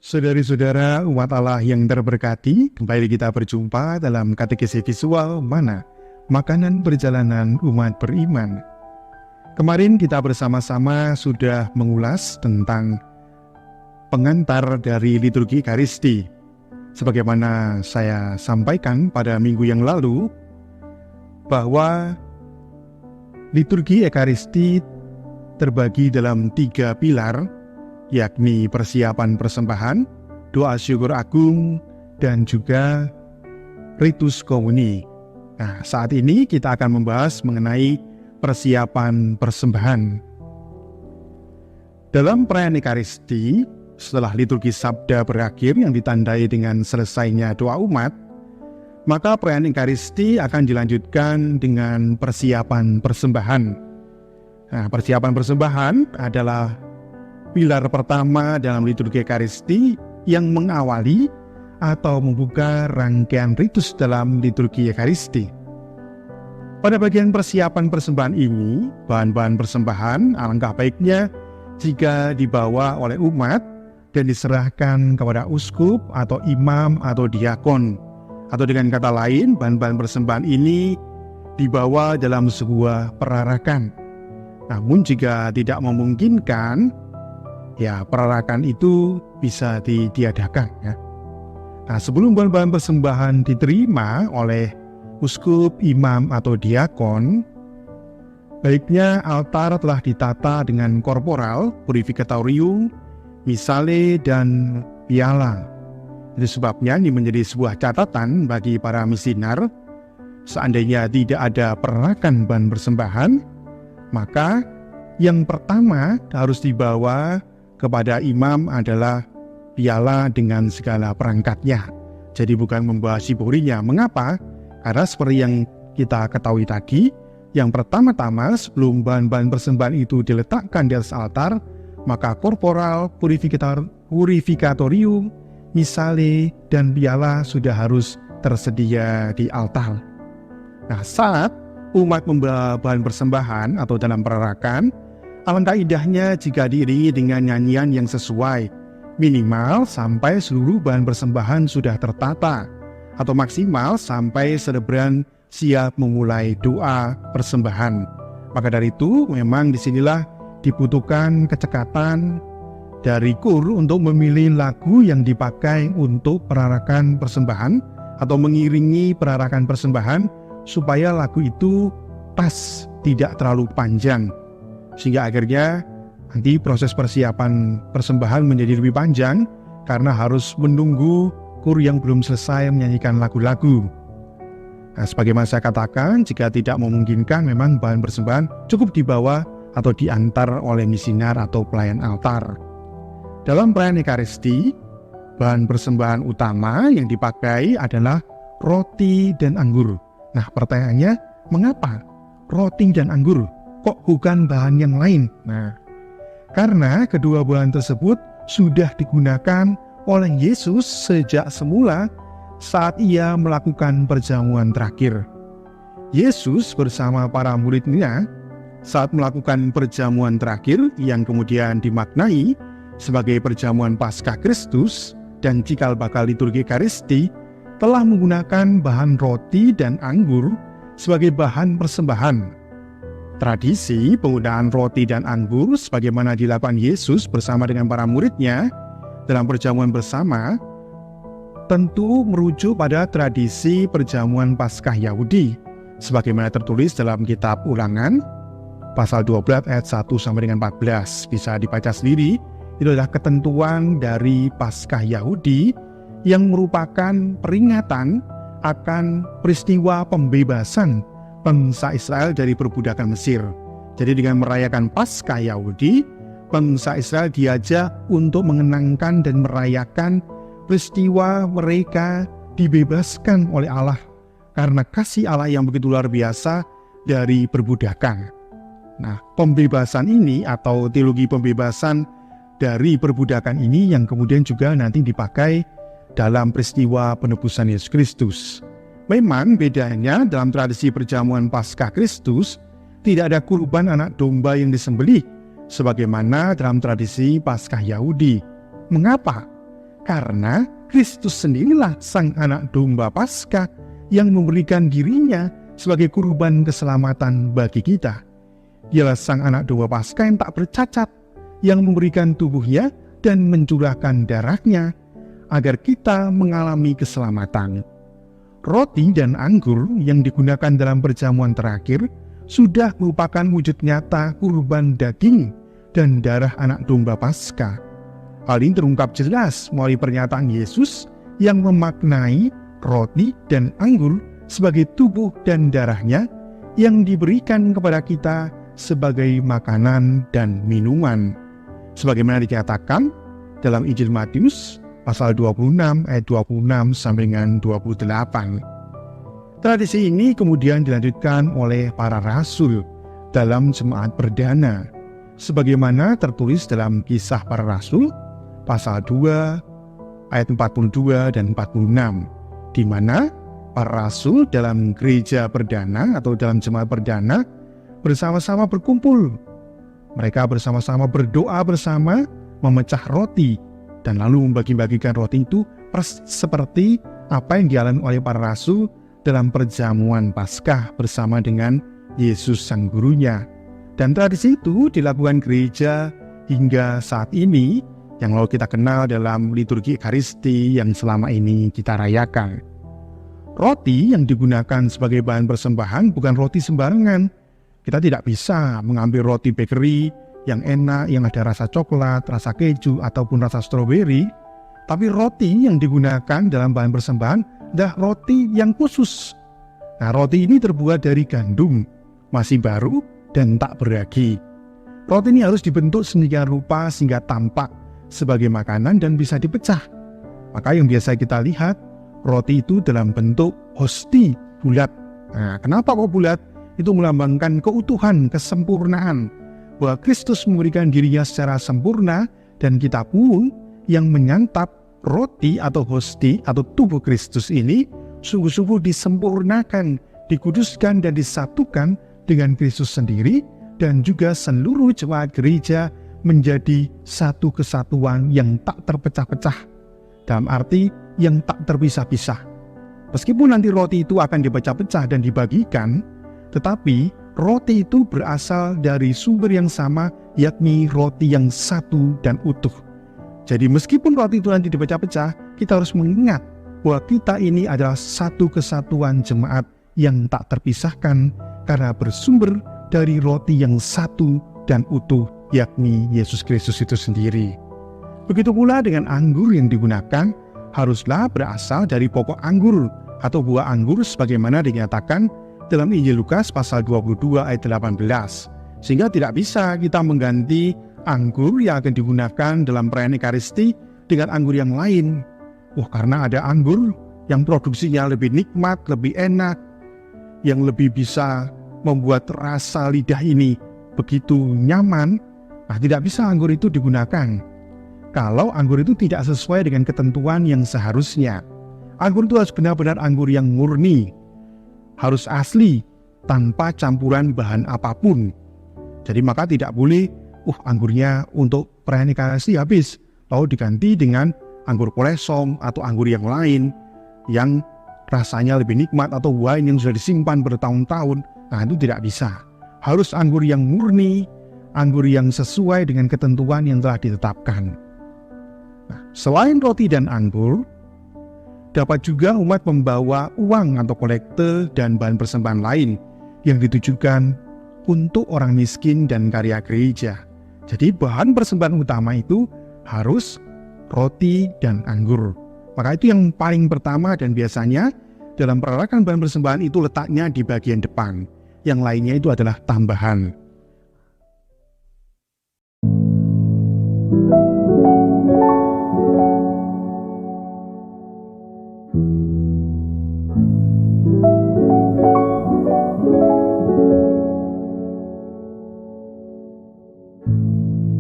Saudari-saudara umat Allah yang terberkati, kembali kita berjumpa dalam katekesi visual Mana, Makanan Perjalanan Umat Beriman. Kemarin kita bersama-sama sudah mengulas tentang pengantar dari liturgi Ekaristi. Sebagaimana saya sampaikan pada minggu yang lalu, bahwa liturgi Ekaristi terbagi dalam 3 pilar, yakni persiapan persembahan, doa syukur agung, dan juga ritus komuni. Nah, saat ini kita akan membahas mengenai persiapan persembahan. Dalam perayaan Ekaristi, setelah liturgi Sabda berakhir yang ditandai dengan selesainya doa umat, maka perayaan Ekaristi akan dilanjutkan dengan persiapan persembahan. Nah, persiapan persembahan adalah pilar pertama dalam liturgi Ekaristi yang mengawali atau membuka rangkaian ritus dalam liturgi Ekaristi. Pada bagian persiapan persembahan ini, bahan-bahan persembahan alangkah baiknya jika dibawa oleh umat dan diserahkan kepada uskup atau imam atau diakon. Atau dengan kata lain, bahan-bahan persembahan ini dibawa dalam sebuah perarakan. Namun jika tidak memungkinkan, perarakan itu bisa ditiadakan. Nah, sebelum bahan-bahan persembahan diterima oleh uskup, imam, atau diakon, baiknya altar telah ditata dengan korporal, purificatorium, misale, dan piala. Itu sebabnya ini menjadi sebuah catatan bagi para misinar. Seandainya tidak ada perarakan bahan persembahan, maka yang pertama harus dibawa kepada imam adalah piala dengan segala perangkatnya. Jadi bukan membawa siborinya. Mengapa? Karena seperti yang kita ketahui tadi, yang pertama-tama sebelum bahan-bahan persembahan itu diletakkan di atas altar, maka korporal, purificatorium, misale, dan piala sudah harus tersedia di altar. Nah, saat umat membawa bahan persembahan atau dalam perarakan, alangkah indahnya jika diiringi dengan nyanyian yang sesuai, minimal sampai seluruh bahan persembahan sudah tertata, atau maksimal sampai selebrant siap memulai doa persembahan. Maka dari itu, memang disinilah dibutuhkan kecekatan dari KUR untuk memilih lagu yang dipakai untuk perarakan persembahan, atau mengiringi perarakan persembahan, supaya lagu itu pas, tidak terlalu panjang. Sehingga akhirnya nanti proses persiapan persembahan menjadi lebih panjang karena harus menunggu KUR yang belum selesai menyanyikan lagu-lagu. Nah, sebagaimana saya katakan, jika tidak memungkinkan, memang bahan persembahan cukup dibawa atau diantar oleh misinar atau pelayan altar. Dalam perayaan Ekaristi, bahan persembahan utama yang dipakai adalah roti dan anggur. Nah, pertanyaannya, mengapa roti dan anggur? Kok bukan bahan yang lain? Nah, karena kedua bahan tersebut sudah digunakan oleh Yesus sejak semula saat ia melakukan perjamuan terakhir. Yesus bersama para muridnya saat melakukan perjamuan terakhir yang kemudian dimaknai sebagai perjamuan Paskah Kristus dan cikal bakal liturgi Ekaristi, telah menggunakan bahan roti dan anggur sebagai bahan persembahan. Tradisi penggunaan roti dan anggur sebagaimana dilakukan Yesus bersama dengan para muridnya dalam perjamuan bersama tentu merujuk pada tradisi perjamuan Paskah Yahudi sebagaimana tertulis dalam kitab Ulangan pasal 12 ayat 1 sampai dengan 14. Bisa dibaca sendiri. Itu adalah ketentuan dari Paskah Yahudi yang merupakan peringatan akan peristiwa pembebasan bangsa Israel dari perbudakan Mesir. Jadi dengan merayakan Paskah Yahudi, bangsa Israel diajak untuk mengenangkan dan merayakan peristiwa mereka dibebaskan oleh Allah karena kasih Allah yang begitu luar biasa dari perbudakan. Nah, pembebasan ini atau teologi pembebasan dari perbudakan ini yang kemudian juga nanti dipakai dalam peristiwa penebusan Yesus Kristus. Memang bedanya dalam tradisi perjamuan Paskah Kristus tidak ada kurban anak domba yang disembelih sebagaimana dalam tradisi Paskah Yahudi. Mengapa? Karena Kristus sendirilah Sang Anak Domba Paskah yang memberikan dirinya sebagai kurban keselamatan bagi kita. Dialah Sang Anak Domba Paskah yang tak bercacat, yang memberikan tubuhnya dan mencurahkan darahnya agar kita mengalami keselamatan. Roti dan anggur yang digunakan dalam perjamuan terakhir sudah merupakan wujud nyata kurban daging dan darah Anak Domba Paskah. Hal ini terungkap jelas melalui pernyataan Yesus yang memaknai roti dan anggur sebagai tubuh dan darahnya yang diberikan kepada kita sebagai makanan dan minuman. Sebagaimana dikatakan dalam Injil Matius pasal 26 ayat 26 sampai dengan 28. Tradisi ini kemudian dilanjutkan oleh para rasul dalam jemaat perdana, sebagaimana tertulis dalam Kisah Para Rasul pasal 2 ayat 42 dan 46, di mana para rasul dalam gereja perdana atau dalam jemaat perdana bersama-sama berkumpul. Mereka bersama-sama berdoa bersama, memecah roti, dan lalu membagi-bagikan roti itu seperti apa yang dialami oleh para rasul dalam perjamuan Paskah bersama dengan Yesus Sang Gurunya. Dan tradisi itu dilakukan gereja hingga saat ini, yang lalu kita kenal dalam liturgi Ekaristi yang selama ini kita rayakan. Roti yang digunakan sebagai bahan persembahan bukan roti sembarangan. Kita tidak bisa mengambil roti bakery yang enak, yang ada rasa coklat, rasa keju, ataupun rasa stroberi. Tapi roti yang digunakan dalam bahan persembahan adalah roti yang khusus. Nah, roti ini terbuat dari gandum, masih baru dan tak beragi. Roti ini harus dibentuk sedemikian rupa sehingga tampak sebagai makanan dan bisa dipecah. Maka yang biasa kita lihat, roti itu dalam bentuk hosti bulat. Nah, kenapa kok bulat? Itu melambangkan keutuhan, kesempurnaan, bahwa Kristus memberikan dirinya secara sempurna, dan kita pun yang menyantap roti atau hosti atau tubuh Kristus ini sungguh-sungguh disempurnakan, dikuduskan dan disatukan dengan Kristus sendiri, dan juga seluruh jemaat gereja menjadi satu kesatuan yang tak terpecah-pecah, dalam arti yang tak terpisah-pisah. Meskipun nanti roti itu akan dipecah-pecah dan dibagikan, tetapi roti itu berasal dari sumber yang sama, yakni roti yang satu dan utuh. Jadi meskipun roti itu nanti dipecah-pecah, kita harus mengingat bahwa kita ini adalah satu kesatuan jemaat yang tak terpisahkan karena bersumber dari roti yang satu dan utuh, yakni Yesus Kristus itu sendiri. Begitu pula dengan anggur yang digunakan haruslah berasal dari pokok anggur atau buah anggur sebagaimana dinyatakan dalam Injil Lukas pasal 22 ayat 18. Sehingga tidak bisa kita mengganti anggur yang akan digunakan dalam perayaan Ekaristi dengan anggur yang lain. Karena ada anggur yang produksinya lebih nikmat, lebih enak, yang lebih bisa membuat rasa lidah ini begitu nyaman. Nah, tidak bisa anggur itu digunakan kalau anggur itu tidak sesuai dengan ketentuan yang seharusnya. Anggur itu harus benar-benar anggur yang murni, harus asli, tanpa campuran bahan apapun. Jadi maka tidak boleh, anggurnya untuk perayaan Ekaristi habis, lalu diganti dengan anggur kolesong atau anggur yang lain yang rasanya lebih nikmat, atau wine yang sudah disimpan bertahun-tahun. Nah, itu tidak bisa. Harus anggur yang murni, anggur yang sesuai dengan ketentuan yang telah ditetapkan. Nah, selain roti dan anggur, dapat juga umat membawa uang atau kolekte dan bahan persembahan lain yang ditujukan untuk orang miskin dan karya gereja. Jadi bahan persembahan utama itu harus roti dan anggur. Maka itu yang paling pertama, dan biasanya dalam perarakan bahan persembahan itu letaknya di bagian depan. Yang lainnya itu adalah tambahan.